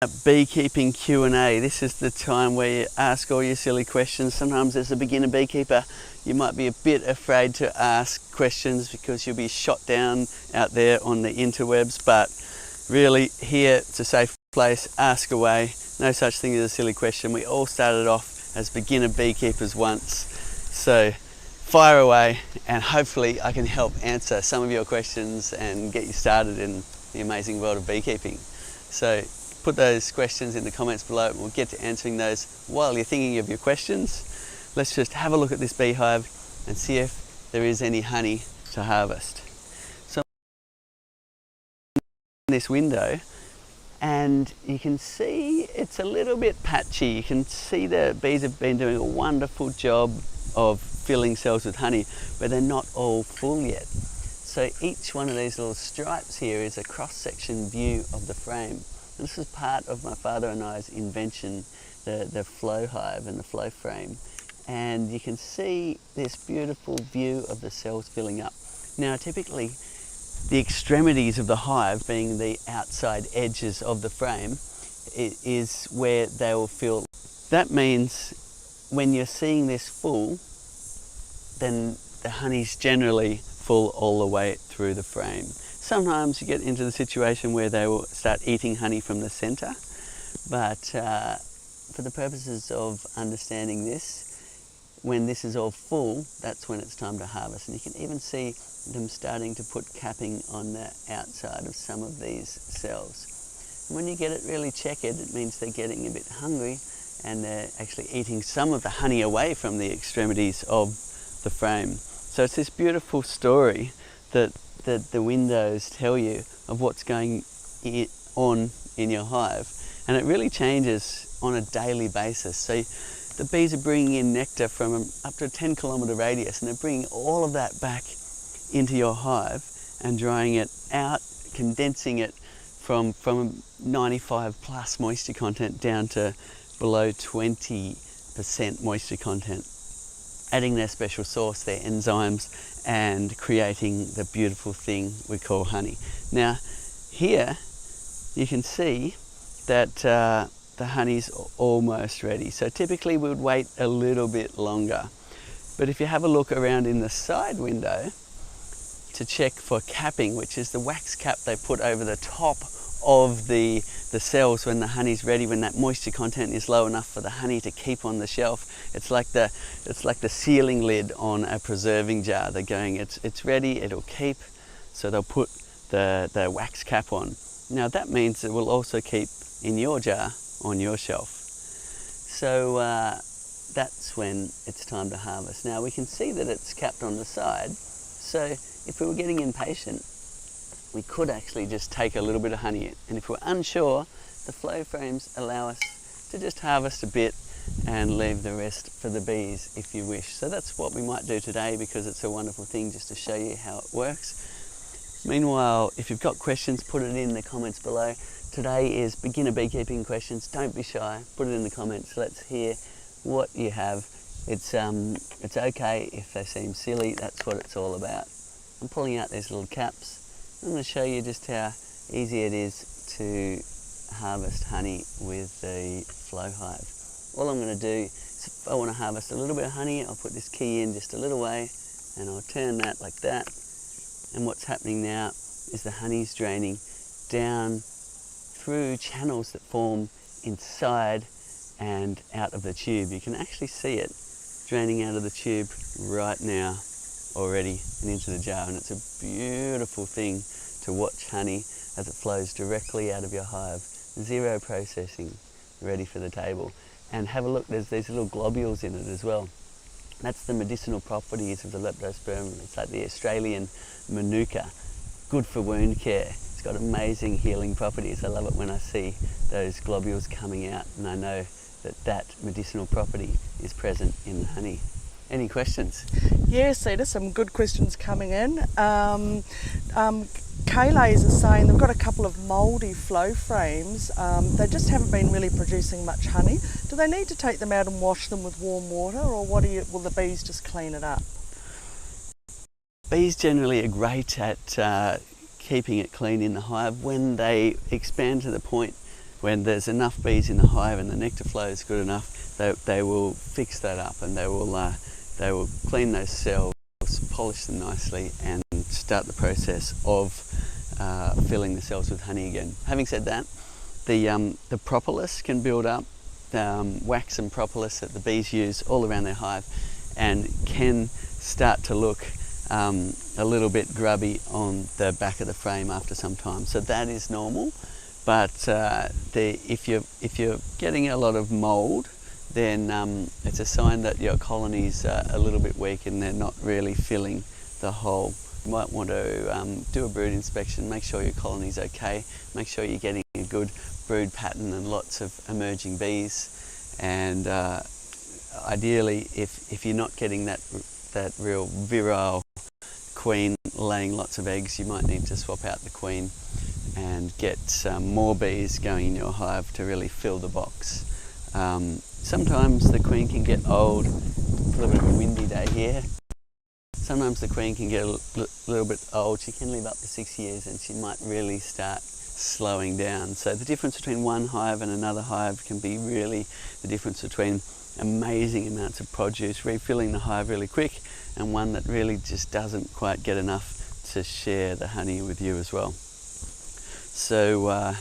Beekeeping Q&A. This is the time where you ask all your silly questions. Sometimes as a beginner beekeeper you might be a bit afraid to ask questions because you'll be shot down out there on the interwebs, but really here it's a safe place. Ask away. No such thing as a silly question. We all started off as beginner beekeepers once, so fire away and hopefully I can help answer some of your questions and get you started in the amazing world of beekeeping. So put those questions in the comments below and we'll get to answering those while you're thinking of your questions. Let's just have a look at this beehive and see if there is any honey to harvest. So in this window, and you can see it's a little bit patchy. You can see the bees have been doing a wonderful job of filling cells with honey, but they're not all full yet. So each one of these little stripes here is a cross-section view of the frame. This is part of my father and I's invention, the Flow Hive and the Flow frame. And you can see this beautiful view of the cells filling up. Now typically the extremities of the hive, being the outside edges of the frame, is where they will fill. That means when you're seeing this full, then the honey's generally full all the way through the frame. Sometimes you get into the situation where they will start eating honey from the centre, but for the purposes of understanding this, when this is all full, that's when it's time to harvest. And you can even see them starting to put capping on the outside of some of these cells. And when you get it really checkered, it means they're getting a bit hungry and they're actually eating some of the honey away from the extremities of the frame. So it's this beautiful story that the windows tell you of what's going on in your hive, and it really changes on a daily basis. So the bees are bringing in nectar from up to a 10-kilometre radius, and they're bringing all of that back into your hive and drying it out, condensing it from 95 plus moisture content down to below 20% moisture content, adding their special sauce, their enzymes, and creating the beautiful thing we call honey. Now here you can see that the honey's almost ready. So typically we would wait a little bit longer, but if you have a look around in the side window to check for capping, which is the wax cap they put over the top of the cells when the honey's ready, when that moisture content is low enough for the honey to keep on the shelf. It's like the sealing lid on a preserving jar. They're going, it's ready, it'll keep, so they'll put the wax cap on. Now that means it will also keep in your jar on your shelf. So that's when it's time to harvest. Now we can see that it's capped on the side, so if we were getting impatient, we could actually just take a little bit of honey in. And if we're unsure, the flow frames allow us to just harvest a bit and leave the rest for the bees if you wish. So that's what we might do today, because it's a wonderful thing just to show you how it works. Meanwhile, if you've got questions, put it in the comments below. Today is beginner beekeeping questions. Don't be shy, put it in the comments. Let's hear what you have. It's okay if they seem silly, that's what it's all about. I'm pulling out these little caps. I'm going to show you just how easy it is to harvest honey with the Flow Hive. All I'm going to do is, if I want to harvest a little bit of honey, I'll put this key in just a little way and I'll turn that like that. And what's happening now is the honey's draining down through channels that form inside and out of the tube. You can actually see it draining out of the tube right now already and into the jar, and it's a beautiful thing to watch honey as it flows directly out of your hive. Zero processing, ready for the table. And have a look, there's these little globules in it as well. That's the medicinal properties of the leptospermum. It's like the Australian manuka, good for wound care. It's got amazing healing properties. I love it when I see those globules coming out and I know that that medicinal property is present in the honey. Any questions? Yes, Cedar, some good questions coming in. Kaylays are saying they've got a couple of mouldy flow frames. They just haven't been really producing much honey. Do they need to take them out and wash them with warm water, or will the bees just clean it up? Bees generally are great at keeping it clean in the hive. When they expand to the point when there's enough bees in the hive and the nectar flow is good enough, they will fix that up, and they will clean those cells, polish them nicely, and start the process of filling the cells with honey again. Having said that, the propolis can build up, wax and propolis that the bees use all around their hive, and can start to look a little bit grubby on the back of the frame after some time. So that is normal, but if you're getting a lot of mould, then it's a sign that your colonies are a little bit weak and they're not really filling the hole. You might want to do a brood inspection, make sure your colony's okay, make sure you're getting a good brood pattern and lots of emerging bees, and ideally if you're not getting that real virile queen laying lots of eggs, you might need to swap out the queen and get more bees going in your hive to really fill the box. Sometimes the queen can get old. It's a little bit of a windy day here. Sometimes the queen can get a little bit old. She can live up to 6 years and she might really start slowing down. So the difference between one hive and another hive can be really the difference between amazing amounts of produce, refilling the hive really quick, and one that really just doesn't quite get enough to share the honey with you as well. So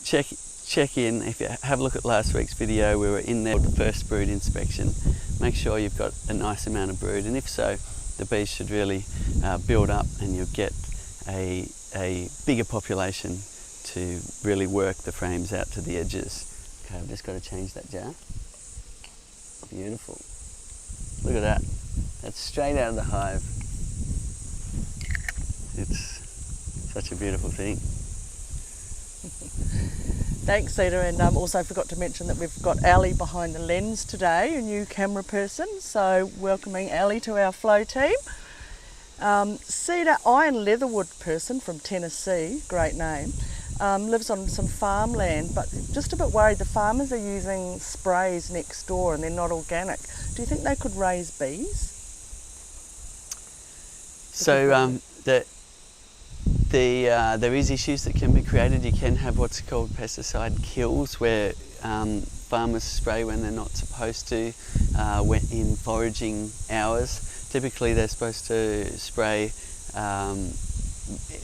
check in. If you have a look at last week's video, we were in there with the first brood inspection. Make sure you've got a nice amount of brood, and if so, the bees should really build up and you'll get a bigger population to really work the frames out to the edges. Okay, I've just got to change that jar. Beautiful. Look at that. That's straight out of the hive. It's such a beautiful thing. Thanks, Cedar, and also forgot to mention that we've got Ali behind the lens today, a new camera person, so welcoming Ali to our Flow team. Cedar, Iron Leatherwood person from Tennessee, great name, lives on some farmland, but just a bit worried the farmers are using sprays next door and they're not organic. Do you think they could raise bees? So there is issues that can be created. You can have what's called pesticide kills, where farmers spray when they're not supposed to in foraging hours. Typically they're supposed to spray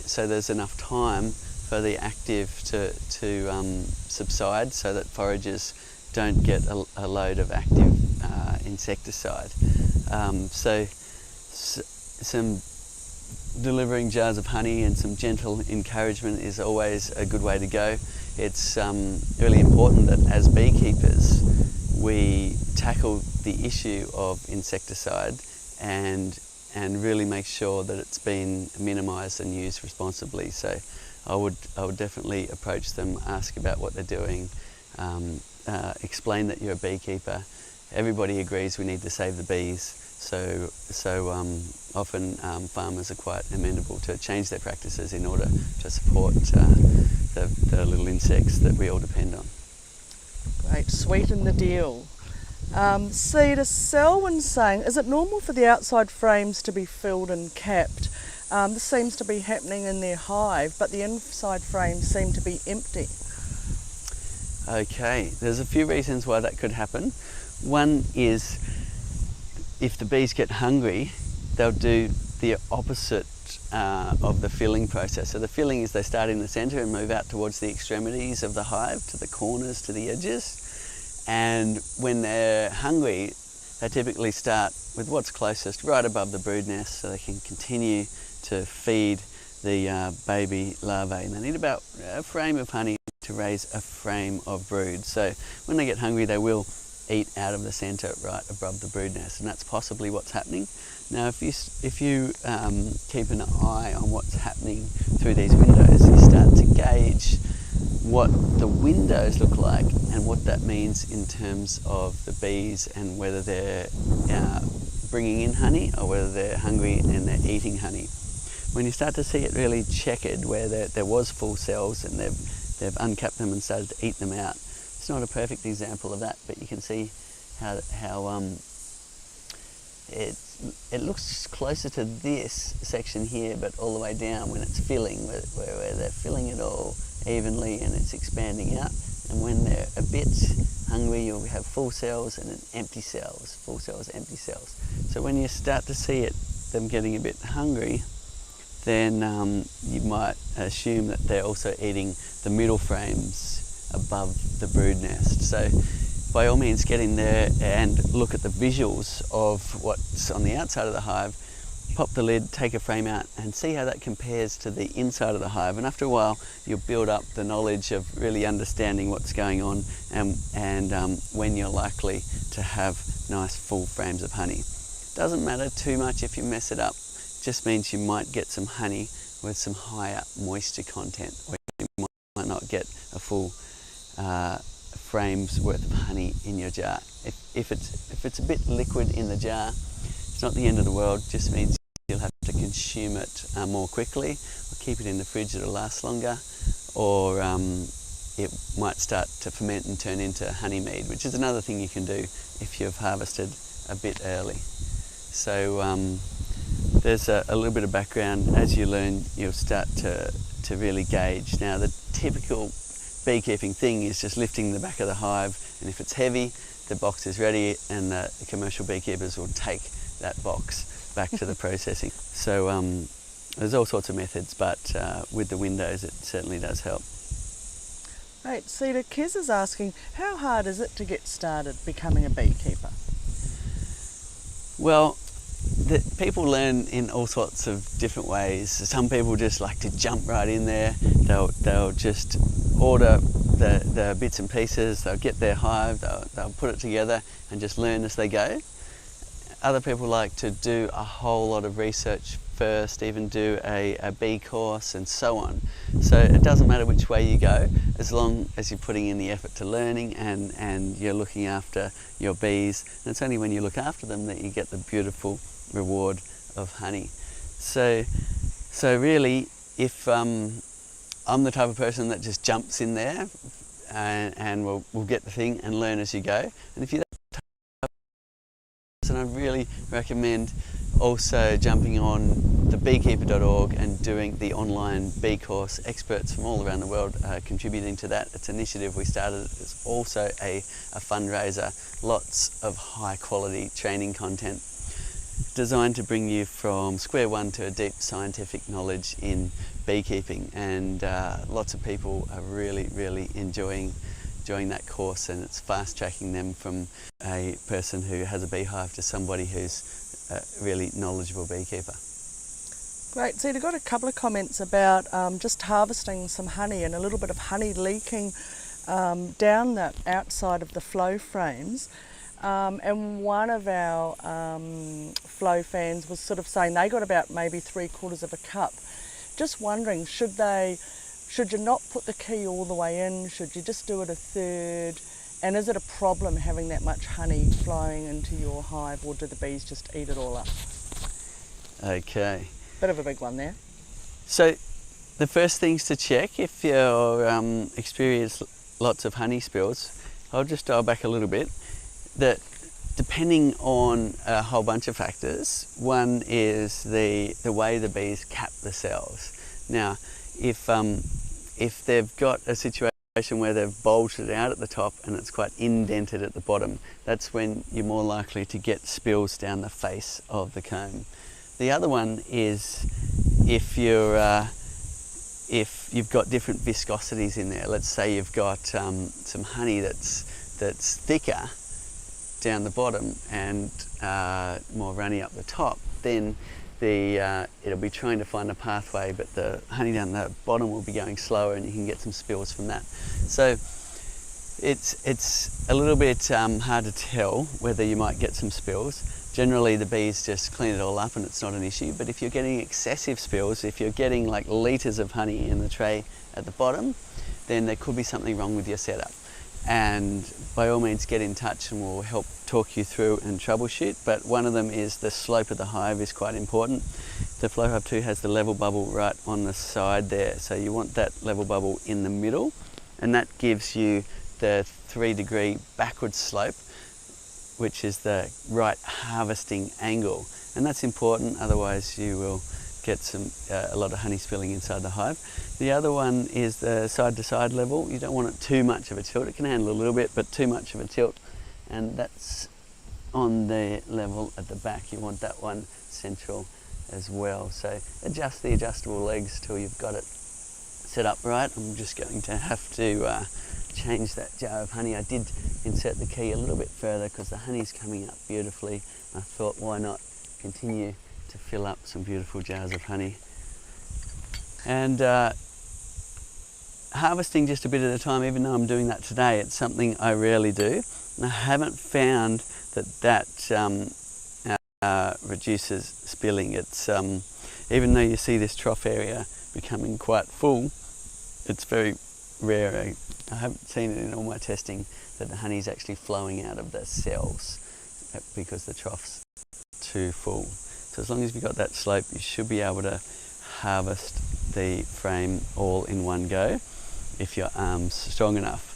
so there's enough time for the active to subside, so that foragers don't get a load of active insecticide. Some delivering jars of honey and some gentle encouragement is always a good way to go. It's really important that as beekeepers we tackle the issue of insecticide and really make sure that it's been minimised and used responsibly. So I would definitely approach them, ask about what they're doing, explain that you're a beekeeper. Everybody agrees we need to save the bees. So often farmers are quite amenable to change their practices in order to support the little insects that we all depend on. Great, sweeten the deal. Cedar, Selwyn's saying, is it normal for the outside frames to be filled and capped? This seems to be happening in their hive, but the inside frames seem to be empty. Okay, there's a few reasons why that could happen. One is if the bees get hungry, they'll do the opposite of the filling process. So the filling is they start in the centre and move out towards the extremities of the hive, to the corners, to the edges. And when they're hungry, they typically start with what's closest, right above the brood nest, so they can continue to feed the baby larvae. And they need about a frame of honey to raise a frame of brood. So when they get hungry, they will eat out of the centre right above the brood nest, and that's possibly what's happening. Now if you keep an eye on what's happening through these windows, you start to gauge what the windows look like and what that means in terms of the bees and whether they're bringing in honey or whether they're hungry and they're eating honey. When you start to see it really checkered, where there was full cells and they've uncapped them and started to eat them out, it's not a perfect example of that, but you can see how it looks closer to this section here, but all the way down when it's filling, where they're filling it all, evenly and it's expanding out. And when they're a bit hungry, you'll have full cells and then empty cells, full cells, empty cells. So when you start to see them getting a bit hungry, then you might assume that they're also eating the middle frames above the brood nest. So by all means, get in there and look at the visuals of what's on the outside of the hive. Pop the lid, take a frame out and see how that compares to the inside of the hive. And after a while, you'll build up the knowledge of really understanding what's going on and when you're likely to have nice full frames of honey. Doesn't matter too much if you mess it up. Just means you might get some honey with some higher moisture content, or you might not get a full frame's worth of honey in your jar. If it's a bit liquid in the jar, it's not the end of the world. Just means you'll have to consume it more quickly, or keep it in the fridge, it'll last longer, or it might start to ferment and turn into honey mead, which is another thing you can do if you've harvested a bit early. So there's a little bit of background. As you learn, you'll start to really gauge. Now, the typical beekeeping thing is just lifting the back of the hive, and if it's heavy, the box is ready, and the commercial beekeepers will take that box back to the processing. So there's all sorts of methods, but with the windows it certainly does help. Right, Cedar, Kez is asking, how hard is it to get started becoming a beekeeper? Well, people learn in all sorts of different ways. Some people just like to jump right in there. They'll just order the bits and pieces, they'll get their hive, they'll put it together and just learn as they go. Other people like to do a whole lot of research first, even do a bee course and so on. So it doesn't matter which way you go, as long as you're putting in the effort to learning and you're looking after your bees. And it's only when you look after them that you get the beautiful reward of honey. So really, if I'm the type of person that just jumps in there and will get the thing and learn as you go. And if you're and I really recommend also jumping on the beekeeper.org and doing the online bee course. Experts from all around the world are contributing to that. It's an initiative we started. It's also a fundraiser. Lots of high quality training content designed to bring you from square one to a deep scientific knowledge in beekeeping, and lots of people are really enjoying that course, and it's fast tracking them from a person who has a beehive to somebody who's a really knowledgeable beekeeper. Great. So you've got a couple of comments about just harvesting some honey and a little bit of honey leaking down the outside of the flow frames. And one of our flow fans was sort of saying they got about maybe 3/4 of a cup. Just wondering, should you not put the key all the way in? Should you just do it a third? And is it a problem having that much honey flowing into your hive, or do the bees just eat it all up? Okay. Bit of a big one there. So the first things to check if you experience lots of honey spills, I'll just dial back a little bit, that depending on a whole bunch of factors, one is the way the bees cap the cells. Now, if they've got a situation where they've bulged it out at the top and it's quite indented at the bottom, that's when you're more likely to get spills down the face of the comb. The other one is if you've got different viscosities in there. Let's say you've got some honey that's thicker down the bottom and more runny up the top, then it'll be trying to find a pathway, but the honey down the bottom will be going slower and you can get some spills from that. So it's a little bit hard to tell whether you might get some spills. Generally the bees just clean it all up and it's not an issue, but if you're getting excessive spills, if you're getting like litres of honey in the tray at the bottom, then there could be something wrong with your setup. And by all means get in touch and we'll help talk you through and troubleshoot. But one of them is the slope of the hive is quite important. The Flow Hive 2 has the level bubble right on the side there, so you want that level bubble in the middle, and that gives you the 3-degree backward slope, which is the right harvesting angle. And that's important, otherwise you will get a lot of honey spilling inside the hive. The other one is the side-to-side level. You don't want it too much of a tilt. It can handle a little bit, but too much of a tilt, and that's on the level at the back. You want that one central as well. So adjust the adjustable legs till you've got it set up right. I'm just going to have to change that jar of honey. I did insert the key a little bit further because the honey's coming up beautifully. I thought, why not continue to fill up some beautiful jars of honey. And harvesting just a bit at a time, even though I'm doing that today, it's something I rarely do. And I haven't found that reduces spilling. It's even though you see this trough area becoming quite full, it's very rare. I haven't seen it in all my testing that the honey is actually flowing out of the cells because the trough's too full. So as long as you've got that slope, you should be able to harvest the frame all in one go if your arm's strong enough.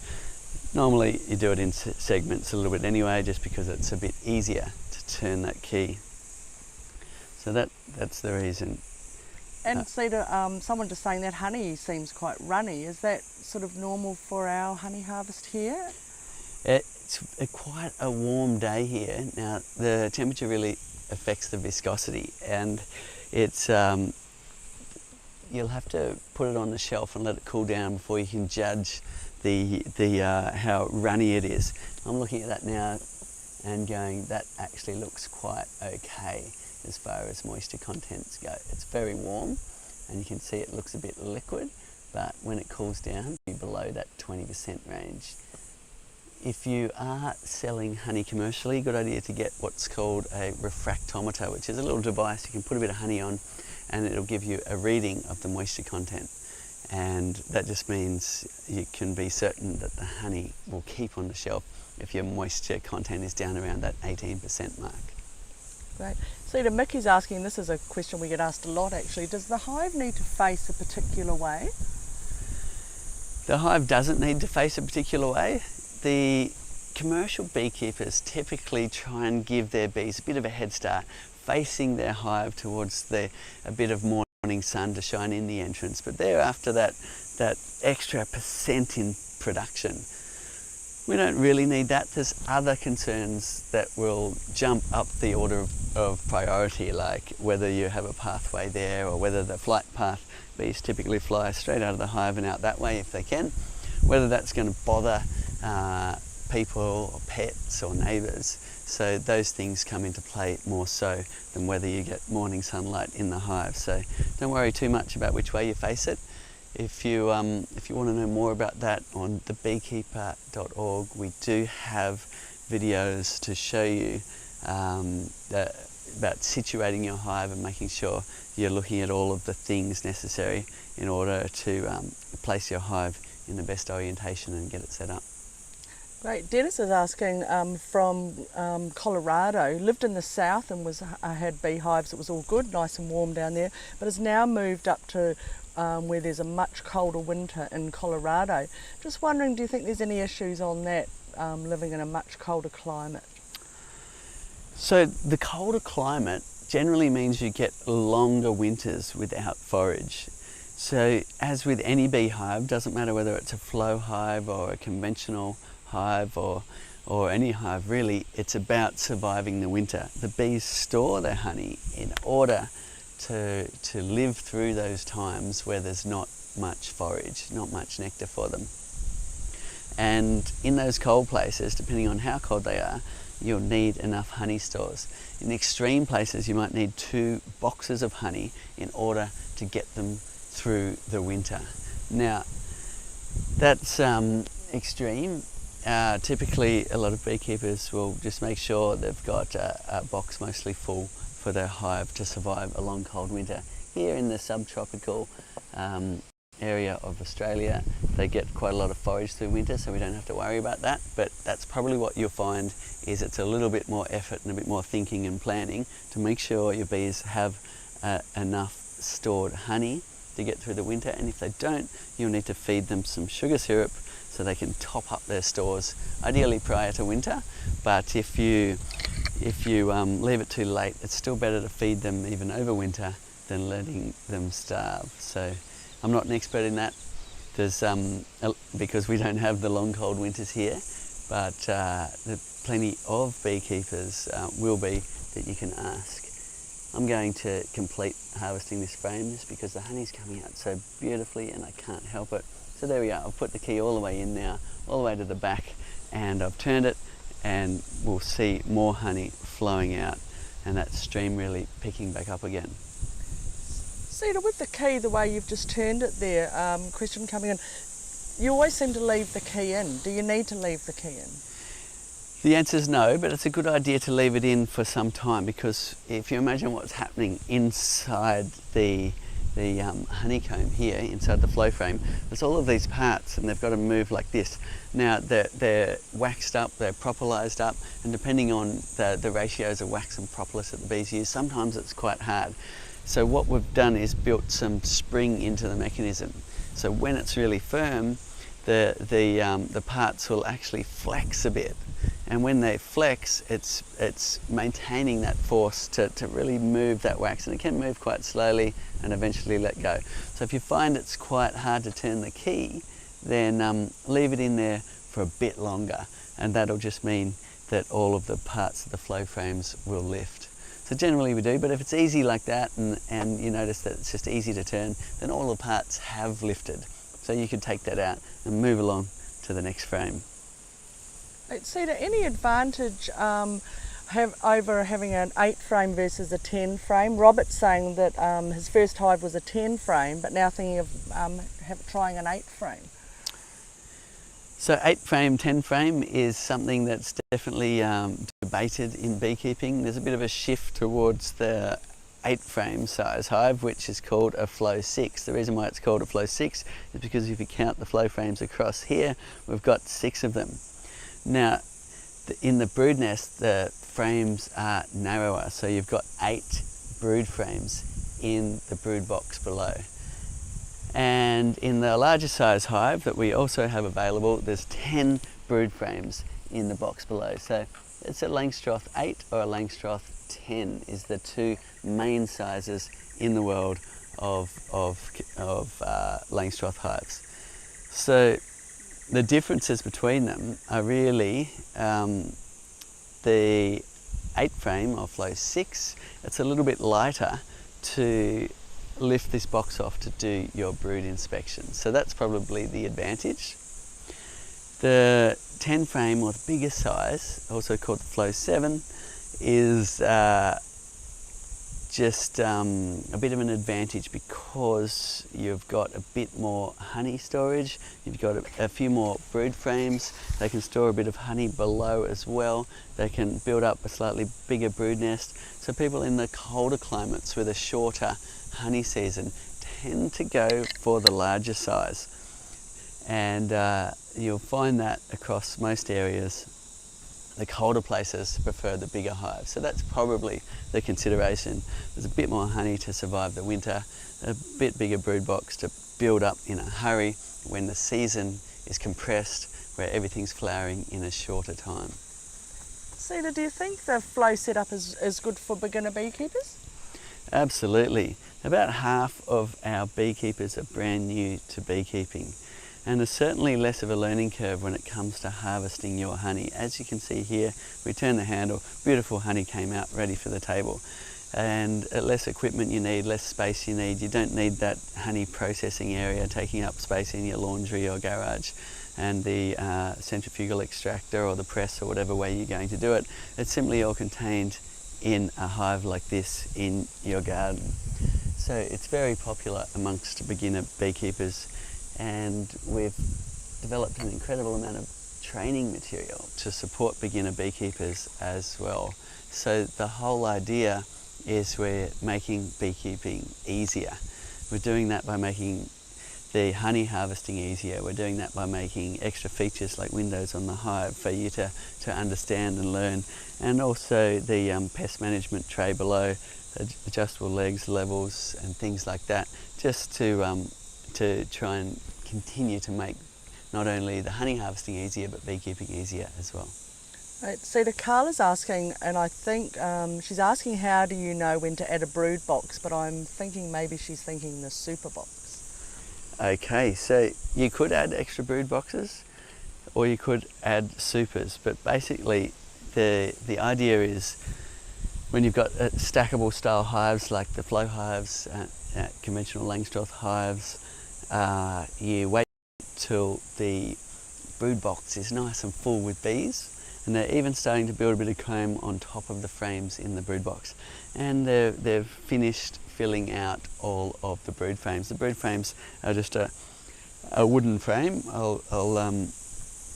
Normally you do it in segments a little bit anyway, just because it's a bit easier to turn that key. So that's the reason. And Cedar, someone just saying that honey seems quite runny. Is that sort of normal for our honey harvest here? It's quite a warm day here. Now the temperature really affects the viscosity, and it's you'll have to put it on the shelf and let it cool down before you can judge the how runny it is. I'm looking at that now and going, that actually looks quite okay as far as moisture contents go. It's very warm and you can see it looks a bit liquid, but when it cools down, it'll be below that 20% range. If you are selling honey commercially, good idea to get what's called a refractometer, which is a little device you can put a bit of honey on and it'll give you a reading of the moisture content. And that just means you can be certain that the honey will keep on the shelf if your moisture content is down around that 18% mark. Great. Cedar, Mickey's asking, this is a question we get asked a lot actually, does the hive need to face a particular way? The hive doesn't need to face a particular way. The commercial beekeepers typically try and give their bees a bit of a head start, facing their hive towards a bit of morning sun to shine in the entrance, but they're after that extra % in production. We don't really need that. There's other concerns that will jump up the order of priority, like whether you have a pathway there or whether the flight path, bees typically fly straight out of the hive and out that way if they can, whether that's going to bother people or pets or neighbours. So those things come into play more so than whether you get morning sunlight in the hive. So don't worry too much about which way you face it. If you want to know more about that, on thebeekeeper.org we do have videos to show you about situating your hive and making sure you're looking at all of the things necessary in order to place your hive in the best orientation and get it set up. Great. Dennis is asking from Colorado, lived in the south and had beehives. It was all good, nice and warm down there, but has now moved up to where there's a much colder winter in Colorado. Just wondering, do you think there's any issues on that, living in a much colder climate? So the colder climate generally means you get longer winters without forage. So as with any beehive, doesn't matter whether it's a flow hive or a conventional hive or any hive really, it's about surviving the winter. The bees store their honey in order to live through those times where there's not much forage, not much nectar for them. And in those cold places, depending on how cold they are, you'll need enough honey stores. In extreme places, you might need 2 boxes of honey in order to get them through the winter. Now, that's extreme. Typically, a lot of beekeepers will just make sure they've got a box mostly full for their hive to survive a long cold winter. Here in the subtropical area of Australia, they get quite a lot of forage through winter, so we don't have to worry about that, but that's probably what you'll find is it's a little bit more effort and a bit more thinking and planning to make sure your bees have enough stored honey to get through the winter, and if they don't, you'll need to feed them some sugar syrup so they can top up their stores, ideally prior to winter. But if you leave it too late, it's still better to feed them even over winter than letting them starve. So I'm not an expert in that. There's because we don't have the long cold winters here, but there's plenty of beekeepers will be that you can ask. I'm going to complete harvesting this frame just because the honey's coming out so beautifully and I can't help it. So there we are, I've put the key all the way in now, all the way to the back, and I've turned it, and we'll see more honey flowing out and that stream really picking back up again. Cedar, with the key, the way you've just turned it there, question coming in, you always seem to leave the key in. Do you need to leave the key in? The answer is no, but it's a good idea to leave it in for some time, because if you imagine what's happening inside the honeycomb here, inside the flow frame, there's all of these parts and they've got to move like this. Now they're waxed up, they're propolised up, and depending on the ratios of wax and propolis that the bees use, sometimes it's quite hard. So what we've done is built some spring into the mechanism. So when it's really firm, the parts will actually flex a bit. And when they flex, it's maintaining that force to really move that wax, and it can move quite slowly and eventually let go. So if you find it's quite hard to turn the key, then leave it in there for a bit longer, and that'll just mean that all of the parts of the flow frames will lift. So generally we do, but if it's easy like that and you notice that it's just easy to turn, then all the parts have lifted. So you could take that out and move along to the next frame. Cedar, any advantage over having an 8 frame versus a 10 frame? Robert's saying that his first hive was a 10 frame, but now thinking of trying an 8 frame. So 8 frame, 10 frame is something that's definitely debated in beekeeping. There's a bit of a shift towards the 8 frame size hive, which is called a Flow 6. The reason why it's called a Flow 6 is because if you count the flow frames across here, we've got 6 of them. Now, in the brood nest, the frames are narrower, so you've got 8 brood frames in the brood box below. And in the larger size hive that we also have available, there's 10 brood frames in the box below. So it's a Langstroth 8 or a Langstroth 10 is the two main sizes in the world of Langstroth hives. So the differences between them are really the 8 frame or Flow 6, it's a little bit lighter to lift this box off to do your brood inspection. So that's probably the advantage. The 10 frame, or the bigger size, also called the Flow 7, is just a bit of an advantage because you've got a bit more honey storage, you've got a few more brood frames, they can store a bit of honey below as well, they can build up a slightly bigger brood nest. So people in the colder climates with a shorter honey season tend to go for the larger size, and you'll find that across most areas the colder places prefer the bigger hives. So that's probably the consideration. There's a bit more honey to survive the winter, a bit bigger brood box to build up in a hurry when the season is compressed, where everything's flowering in a shorter time. Cedar, do you think the flow setup is good for beginner beekeepers? Absolutely. About half of our beekeepers are brand new to beekeeping, and there's certainly less of a learning curve when it comes to harvesting your honey. As you can see here, we turn the handle, beautiful honey came out ready for the table. And less equipment you need, less space you need. You don't need that honey processing area taking up space in your laundry or garage, and the centrifugal extractor or the press or whatever way you're going to do it. It's simply all contained in a hive like this in your garden. So it's very popular amongst beginner beekeepers, and we've developed an incredible amount of training material to support beginner beekeepers as well. So the whole idea is we're making beekeeping easier. We're doing that by making the honey harvesting easier. We're doing that by making extra features like windows on the hive for you to understand and learn, and also the pest management tray below, adjustable legs, levels and things like that, just to try and continue to make not only the honey harvesting easier but beekeeping easier as well. Cedar, Carla's asking, and I think she's asking how do you know when to add a brood box, but I'm thinking maybe she's thinking the super box. Okay, so you could add extra brood boxes or you could add supers, but basically the idea is when you've got stackable style hives like the Flow Hives, conventional Langstroth hives, you wait till the brood box is nice and full with bees, and they're even starting to build a bit of comb on top of the frames in the brood box, and they've finished filling out all of the brood frames. The brood frames are just a wooden frame. I'll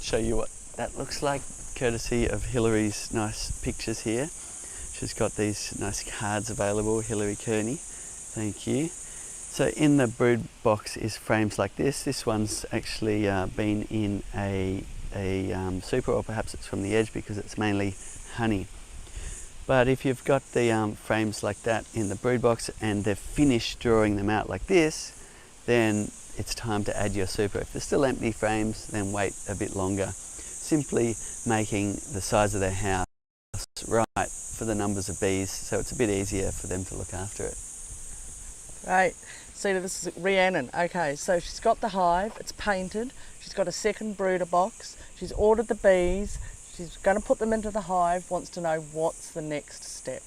show you what that looks like, courtesy of Hillary's nice pictures here. She's got these nice cards available, Hillary Kearney, thank you. So in the brood box is frames like this. This one's actually been in a super, or perhaps it's from the edge because it's mainly honey. But if you've got the frames like that in the brood box and they've finished drawing them out like this, then it's time to add your super. If they're still empty frames, then wait a bit longer. Simply making the size of their house right for the numbers of bees, so it's a bit easier for them to look after it. Right. Cedar, this is Rhiannon. Okay, so she's got the hive, it's painted, she's got a second brooder box, she's ordered the bees, she's going to put them into the hive, wants to know what's the next step.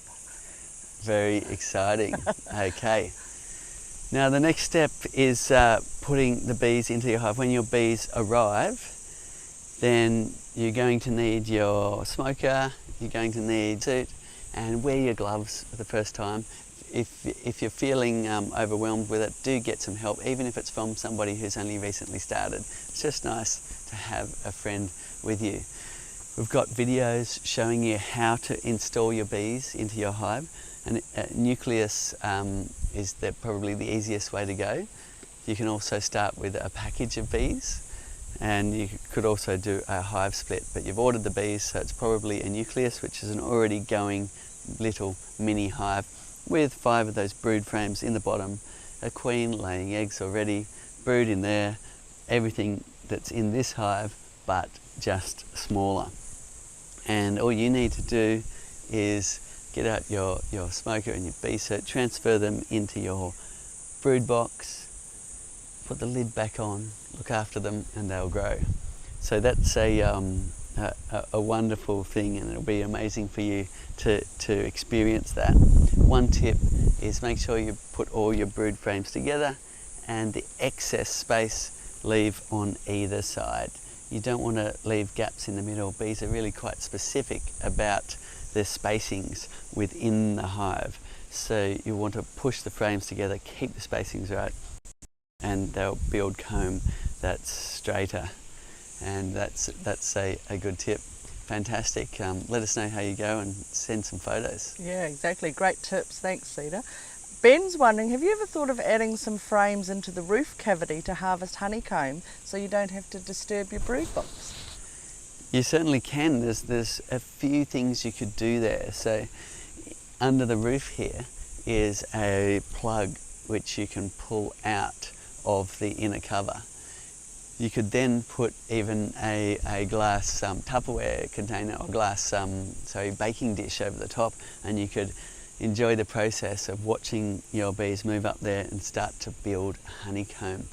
Very exciting. Okay. Now the next step is putting the bees into your hive. When your bees arrive, then you're going to need your smoker, you're going to need suit, and wear your gloves for the first time. If you're feeling overwhelmed with it, do get some help, even if it's from somebody who's only recently started. It's just nice to have a friend with you. We've got videos showing you how to install your bees into your hive, and nucleus is probably the easiest way to go. You can also start with a package of bees, and you could also do a hive split, but you've ordered the bees, so it's probably a nucleus, which is an already going little mini hive with 5 of those brood frames in the bottom, a queen laying eggs already, brood in there, everything that's in this hive but just smaller. And all you need to do is get out your smoker and your bee suit, transfer them into your brood box, put the lid back on, look after them, and they'll grow. So that's a wonderful thing, and it'll be amazing for you to experience that. One tip is make sure you put all your brood frames together and the excess space leave on either side. You don't want to leave gaps in the middle. Bees are really quite specific about their spacings within the hive. So you want to push the frames together, keep the spacings right, and they'll build comb that's straighter. And that's a good tip. Fantastic. Let us know how you go and send some photos. Yeah, exactly. Great tips. Thanks, Cedar. Ben's wondering, have you ever thought of adding some frames into the roof cavity to harvest honeycomb so you don't have to disturb your brood box? You certainly can. There's a few things you could do there. So under the roof here is a plug which you can pull out of the inner cover. You could then put even a glass Tupperware container or glass baking dish over the top, and you could enjoy the process of watching your bees move up there and start to build honeycomb.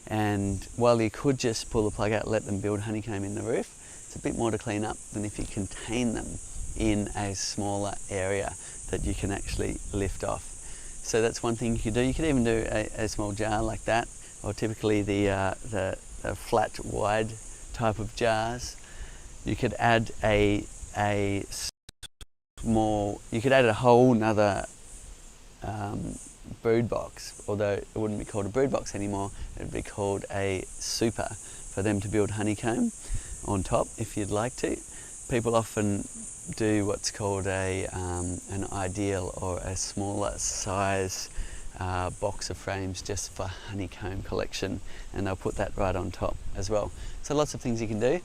And while you could just pull the plug out and let them build honeycomb in the roof, it's a bit more to clean up than if you contain them in a smaller area that you can actually lift off. So that's one thing you could do. You could even do a small jar like that, or typically the flat, wide type of jars. You could add a whole nother brood box, although it wouldn't be called a brood box anymore, it would be called a super, for them to build honeycomb on top if you'd like to. People often do what's called an ideal or a smaller size box of frames just for honeycomb collection, and they'll put that right on top as well. So lots of things you can do.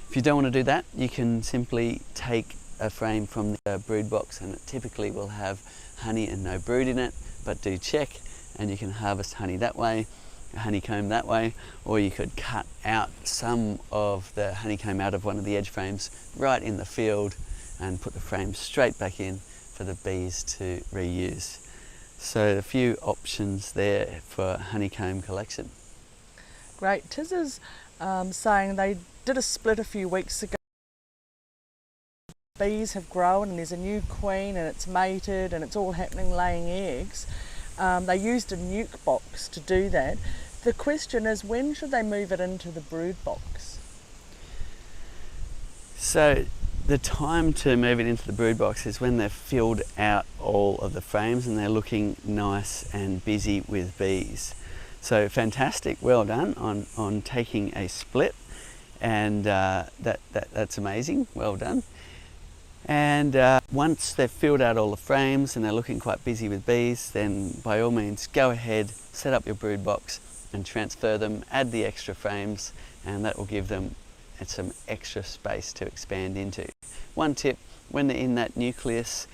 If you don't want to do that, you can simply take a frame from the brood box, and it typically will have honey and no brood in it, but do check, and you can harvest honey that way. honeycomb that way, or you could cut out some of the honeycomb out of one of the edge frames right in the field and put the frame straight back in for the bees to reuse. So a few options there for honeycomb collection. Great. Tiz is saying they did a split a few weeks ago. Bees have grown and there's a new queen and it's mated and it's all happening laying eggs. They used a nuke box to do that. The question is, when should they move it into the brood box? So the time to move it into the brood box is when they've filled out all of the frames and they're looking nice and busy with bees. So fantastic, well done on taking a split, and that's amazing, well done. And once they've filled out all the frames and they're looking quite busy with bees, then by all means go ahead, set up your brood box and transfer them, add the extra frames, and that will give them some extra space to expand into. One tip, when they're in that nucleus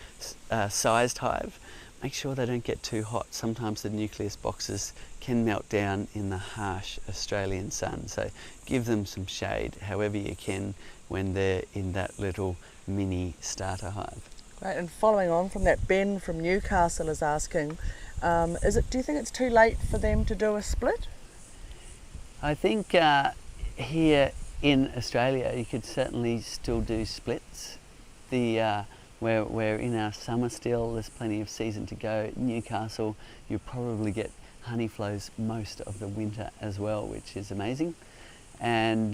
sized hive, make sure they don't get too hot. Sometimes the nucleus boxes can melt down in the harsh Australian sun, so give them some shade however you can when they're in that little mini starter hive. Great, and following on from that, Ben from Newcastle is asking, do you think it's too late for them to do a split? I think here in Australia you could certainly still do splits. We're in our summer still, there's plenty of season to go. Newcastle, you'll probably get honey flows most of the winter as well, which is amazing. And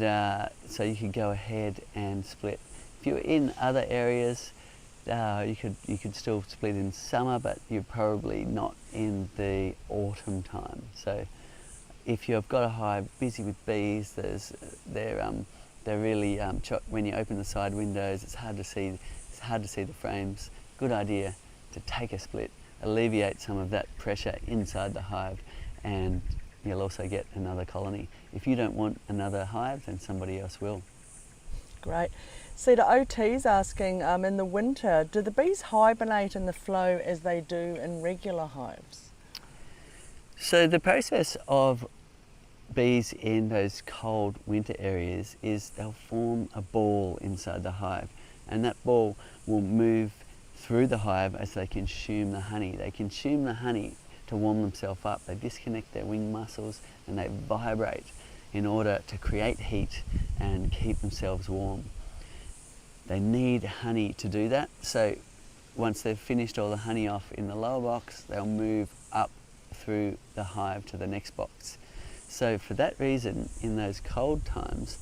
so you could go ahead and split. If you're in other areas, you could still split in summer, but you're probably not in the autumn time. So if you've got a hive busy with bees, they're really when you open the side windows, it's hard to see the frames. Good idea to take a split, alleviate some of that pressure inside the hive, and you'll also get another colony. If you don't want another hive, then somebody else will. Great. Cedar, OT's asking, in the winter, do the bees hibernate in the flow as they do in regular hives? So the process of bees in those cold winter areas is they'll form a ball inside the hive, and that ball will move through the hive as they consume the honey. They consume the honey to warm themselves up. They disconnect their wing muscles and they vibrate in order to create heat and keep themselves warm. They need honey to do that, so once they've finished all the honey off in the lower box, they'll move up through the hive to the next box. So for that reason, in those cold times,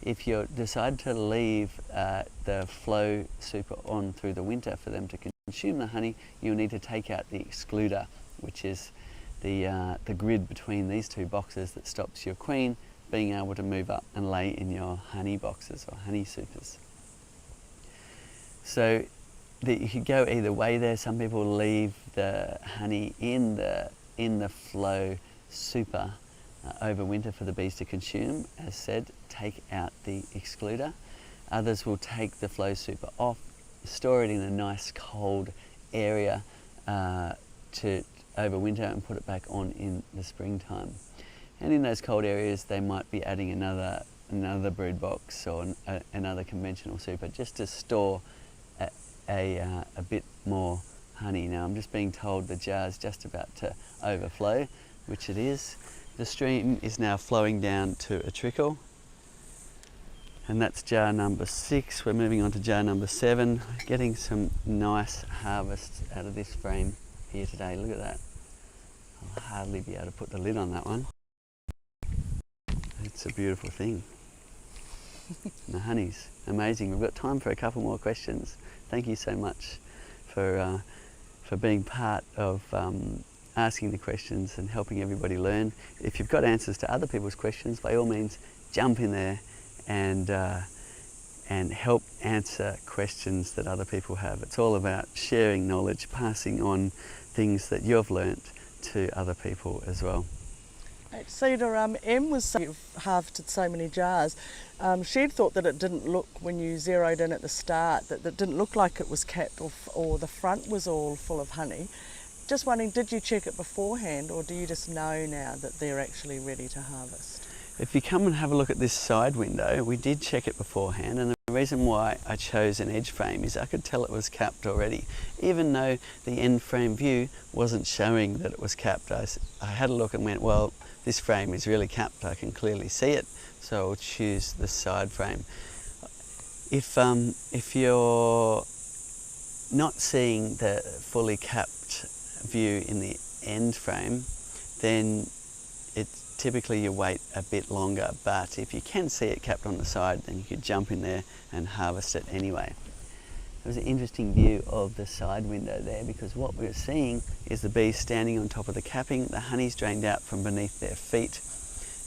if you decide to leave the flow super on through the winter for them to consume the honey, you'll need to take out the excluder, which is the grid between these two boxes that stops your queen being able to move up and lay in your honey boxes or honey supers. So you could go either way there. Some people leave the honey in the flow super over winter for the bees to consume. As said, take out the excluder. Others will take the flow super off, store it in a nice cold area to overwinter and put it back on in the springtime. And in those cold areas, they might be adding another brood box or another conventional super just to store a bit more honey. Now I'm just being told the jar's just about to overflow, which it is. The stream is now flowing down to a trickle, and that's jar number 6. We're moving on to jar number 7. Getting some nice harvests out of this frame here today. Look at that. I'll hardly be able to put the lid on that one. It's a beautiful thing. The honey's amazing. We've got time for a couple more questions. Thank you so much for being part of asking the questions and helping everybody learn. If you've got answers to other people's questions, by all means, jump in there and help answer questions that other people have. It's all about sharing knowledge, passing on things that you've learnt to other people as well. Cedar, Em was saying you've harvested so many jars. She'd thought that it didn't look, when you zeroed in at the start, that it didn't look like it was capped or the front was all full of honey. just wondering, did you check it beforehand, or do you just know now that they're actually ready to harvest? If you come and have a look at this side window, we did check it beforehand, and the reason why I chose an edge frame is I could tell it was capped already. Even though the end frame view wasn't showing that it was capped, I had a look and went, well, this frame is really capped, I can clearly see it, so I'll choose the side frame. If you're not seeing the fully capped view in the end frame, then typically you wait a bit longer, but if you can see it capped on the side, then you could jump in there and harvest it anyway. It was an interesting view of the side window there, because what we were seeing is the bees standing on top of the capping, the honey's drained out from beneath their feet,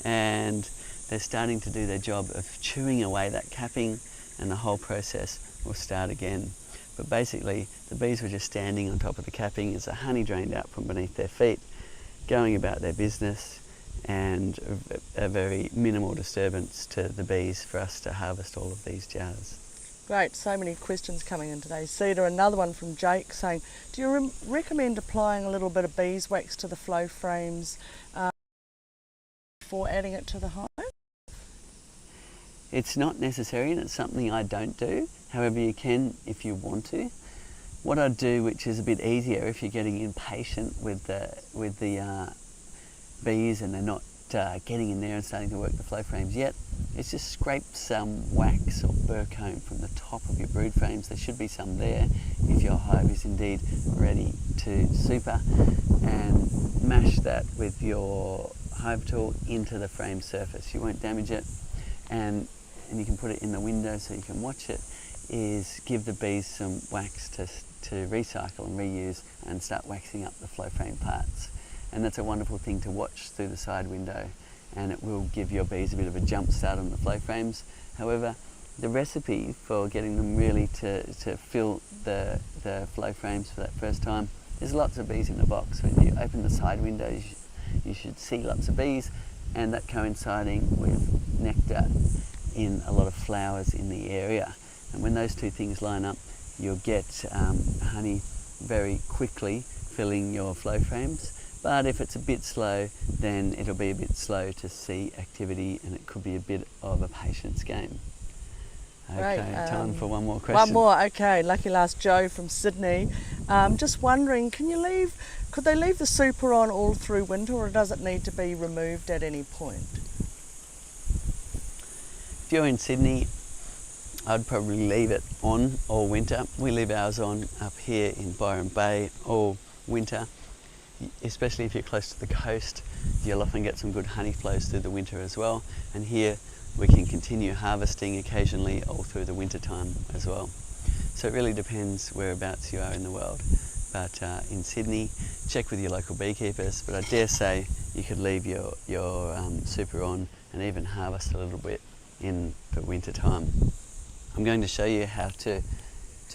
and they're starting to do their job of chewing away that capping, and the whole process will start again. But basically, the bees were just standing on top of the capping as the honey drained out from beneath their feet, going about their business, and a very minimal disturbance to the bees for us to harvest all of these jars. Great, so many questions coming in today. Cedar, another one from Jake saying, do you recommend applying a little bit of beeswax to the flow frames before adding it to the hive? It's not necessary, and it's something I don't do. However, you can if you want to. What I do, which is a bit easier if you're getting impatient with the bees and they're not getting in there and starting to work the flow frames yet, is just scrape some wax or burr comb from the top of your brood frames. There should be some there if your hive is indeed ready to super, and mash that with your hive tool into the frame surface. You won't damage it, and you can put it in the window so you can watch it. Is give the bees some wax to recycle and reuse and start waxing up the flow frame parts. And that's a wonderful thing to watch through the side window, and it will give your bees a bit of a jump start on the flow frames. However, the recipe for getting them really to fill the flow frames for that first time is lots of bees in the box. When you open the side windows, you should see lots of bees, and that coinciding with nectar in a lot of flowers in the area. And when those two things line up, you'll get honey very quickly filling your flow frames. But if it's a bit slow, then it'll be a bit slow to see activity, and it could be a bit of a patience game. Okay, Great. Time for one more question. One more, okay. Lucky last, Joe from Sydney. Just wondering, could they leave the super on all through winter, or does it need to be removed at any point? If you're in Sydney, I'd probably leave it on all winter. We leave ours on up here in Byron Bay all winter. Especially if you're close to the coast, you'll often get some good honey flows through the winter as well. And here we can continue harvesting occasionally all through the winter time as well. So it really depends whereabouts you are in the world. But in Sydney, check with your local beekeepers, but I dare say you could leave your super on and even harvest a little bit in the winter time. I'm going to show you how to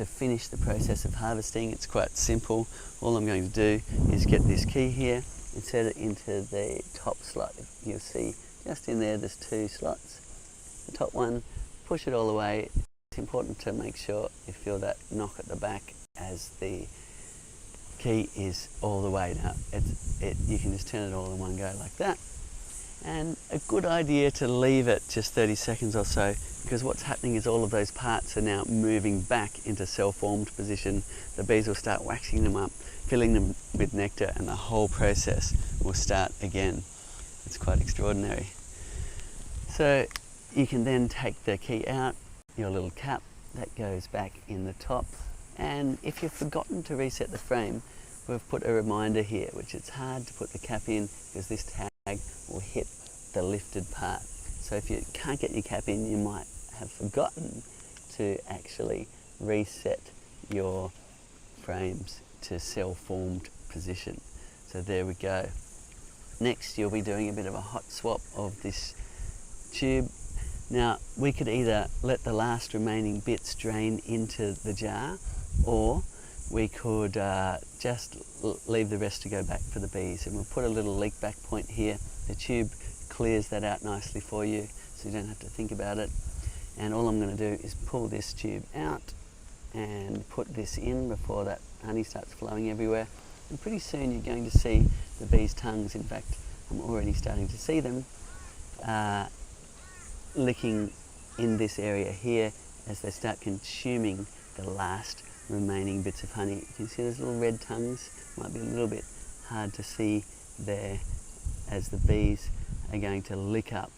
finish the process of harvesting. It's quite simple. All I'm going to do is get this key here and set it into the top slot. You'll see just in there there's two slots. The top one, push it all the way. It's important to make sure you feel that knock at the back as the key is all the way. Now you can just turn it all in one go like that. And a good idea to leave it just 30 seconds or so, because what's happening is all of those parts are now moving back into cell-formed position. The bees will start waxing them up, filling them with nectar, and the whole process will start again. It's quite extraordinary. So you can then take the key out, your little cap, that goes back in the top. And if you've forgotten to reset the frame, we've put a reminder here, which it's hard to put the cap in because this tag will hit the lifted part. So if you can't get your cap in, you might have forgotten to actually reset your frames to cell-formed position. So there we go. Next, you'll be doing a bit of a hot swap of this tube. Now, we could either let the last remaining bits drain into the jar, or we could just leave the rest to go back for the bees. And we'll put a little leak back point here. The tube clears that out nicely for you, so you don't have to think about it. And all I'm going to do is pull this tube out and put this in before that honey starts flowing everywhere. and pretty soon you're going to see the bees' tongues. In fact, I'm already starting to see them licking in this area here as they start consuming the last remaining bits of honey. You can see those little red tongues. Might be a little bit hard to see there as the bees are going to lick up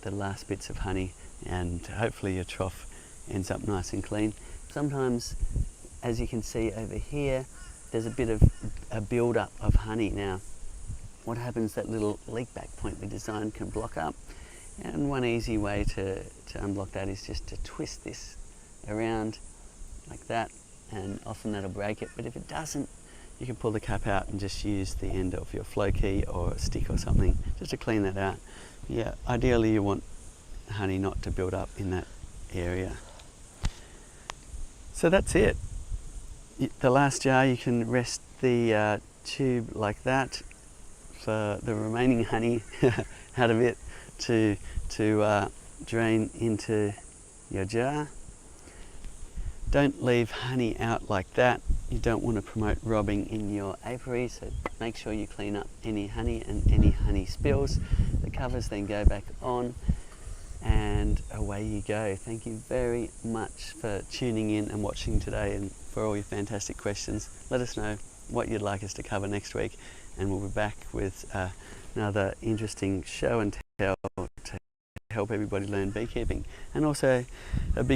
the last bits of honey, and hopefully your trough ends up nice and clean. Sometimes, as you can see over here, there's a bit of a build-up of honey. Now, what happens, that little leak back point we designed can block up, and one easy way to unblock that is just to twist this around like that, and often that'll break it, but if it doesn't, you can pull the cap out and just use the end of your flow key or a stick or something just to clean that out. Yeah, ideally you want honey not to build up in that area. So that's it. The last jar, you can rest the tube like that for the remaining honey out of it to drain into your jar. Don't leave honey out like that. You don't want to promote robbing in your apiary, so make sure you clean up any honey and any honey spills. The covers then go back on and away you go. Thank you very much for tuning in and watching today, and for all your fantastic questions. Let us know what you'd like us to cover next week, and we'll be back with another interesting show and tell to help everybody learn beekeeping. And also a big